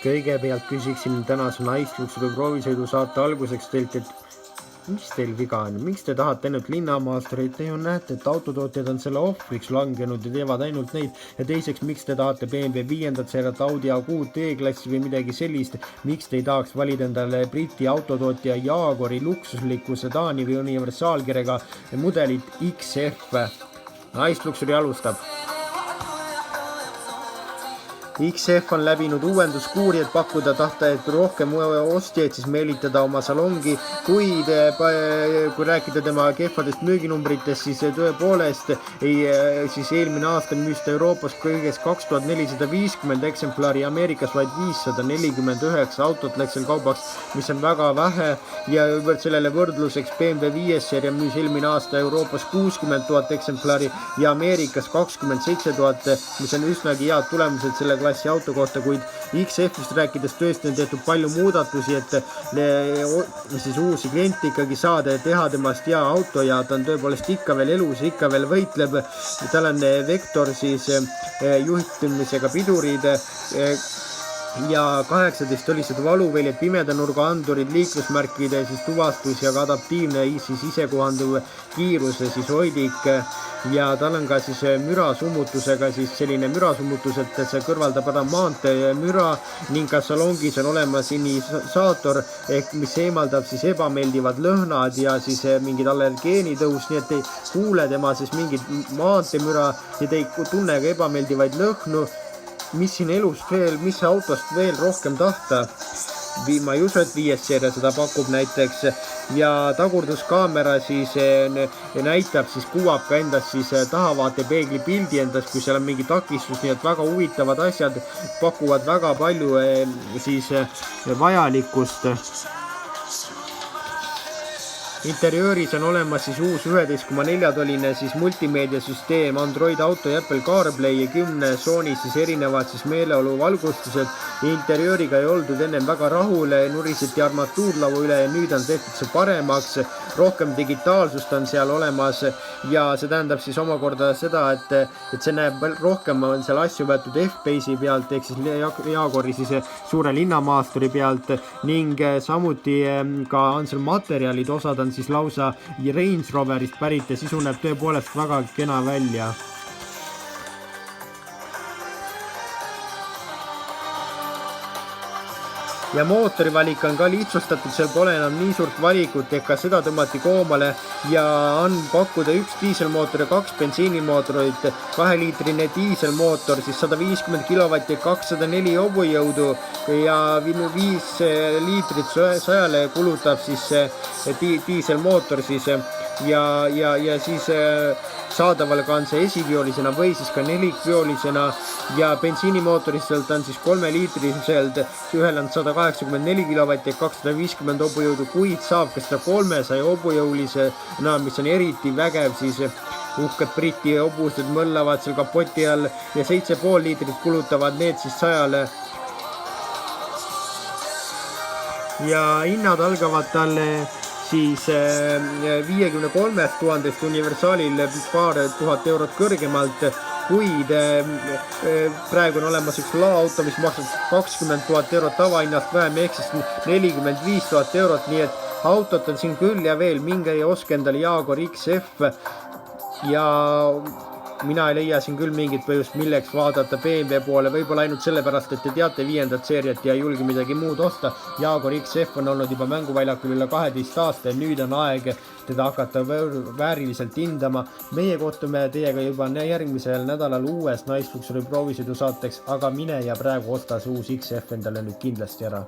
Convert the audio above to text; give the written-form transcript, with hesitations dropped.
Kõigepealt küsiksin tänase naisluksuri proovisõidu saate alguseks teilt, et mis teil viga on? Miks te tahate ainult linnamaastureid? Te ju näete, et autotootjad on selle ohvriks langenud ja teevad ainult neid. Ja teiseks, miks te tahate BMW 5. seeriat, Audi A6 E-klassi või midagi sellist? Miks te ei tahaks valida endale Briti autotootja Jaguari luksusliku sedaani või universaalkirjaga mudelit XF? Naisluksuri alustab. XF on läbinud uuenduskuuri, et pakkuda tahtajaid rohkem ostjaid, siis meelitada oma salongi. Kui rääkida tema kehvadest müüginumbritest, siis tõepoolest siis eelmine aasta müüs ta Euroopas kõigest 2450 eksemplari, Ameerikas vaid 549 autot läks seal kaubaks, mis on väga vähe. Ja sellele võrdluseks BMW 5 seeria müüs eelmine aasta Euroopas 60 000 eksemplari ja Ameerikas 27 000, mis on üsnagi head tulemused selle klassi auto kohta, kuid XF-ist rääkides tõesti on tehtud palju muudatusi, et siis uusi kliente ikkagi saada ja teha temast hea auto ja ta on tõepoolest ikka veel elus, ikka veel võitleb. Tal on Vector siis juhtimisega pidurid ja 18 tolised valuväljad, pimeda nurga andurid, liiklusmärkide siis tuvastus ja ka adaptiivne siis isekohanduv kiiruse siis hoidik ja tal on ka siis mürasummutusega siis selline mürasummutus, et see kõrvaldab ära maantee müra ning ka salongis on olemas inisaator, mis eemaldab siis ebameeldivad lõhnad ja siis mingid allergeenitõus, nii et ei kuule tema siis mingit maanteemüra ja te ei tunne ka ebameeldivaid lõhnu. Mis siin elust veel, mis autost veel rohkem tahta? Ma ei usu, et 5. seeria seda pakub näiteks ja tagurduskaamera siis näitab, siis kuvab ka endast siis tahavaatepeegli pildi endast, kui seal on mingi takistus, nii et väga huvitavad asjad pakuvad väga palju siis vajalikkust. Interiööris on olemas siis uus 11,4-toline siis multimeediasüsteem, Android Auto ja Apple CarPlay ja 10 soonis siis erinevad siis meeleolu valgustused. Interiööriga ei oldud ennem väga rahule, nuriseti armatuurlavu üle ja nüüd on tehtud see paremaks. Rohkem digitaalsust on seal olemas ja see tähendab siis omakorda seda, et see näeb rohkem on seal asju võetud F-Base'i pealt ehk siis Jaguari siis suure linnamaasturi pealt ning samuti ka on seal materjalid, osad on siis lausa Range Roverist pärit ja sisu näeb tõepoolest väga kena välja. Ja mootori valik on ka lihtsustatud, seal pole enam nii suurt valikut, ehk ka seda tõmmati koomale ja on pakkuda üks diiselmootor ja 2 bensiinimootorit, 2-liitrine diiselmootor, siis 150 kilovatti ja 204 hobujõudu ja 5 liitrit 100-le kulutab siis diiselmootor siis ja siis saadaval ka on see esiviolisena või siis ka nelikviolisena ja bensiinimootoristelt on siis 3-liitriselt, ühel on 184 kilovatti ja 250 hobujõudu, kuid saab ka seda 300 hobujõulisena, mis on eriti vägev, siis uhked Briti hobused mõllavad seal kapoti all ja 7,5 liitrit kulutavad need siis 100-le. Ja hinnad algavad talle siis 53 000 universaalil paar tuhat eurot kõrgemalt, kuid praegu on olemas üks laoauto, mis maksab 20 000 eurot tavahinnast vähem, ehk siis 45 000 eurot, nii et autot on siin küll ja veel, minge ja oske endale Jaguar XF ja mina ei leia siin küll mingit põhjust, milleks vaadata BMW poole, võib-olla ainult sellepärast, et te teate 5. seeriat ja ei julge midagi muud osta. Jaguar XF on olnud juba mänguväljakul üle 12 aasta ja nüüd on aeg teda hakata vääriliselt hindama. Meie kohtume teiega juba järgmisel nädalal uues naisluksuri proovisõidu saateks, aga mine ja praegu osta see uus XF endale nüüd kindlasti ära.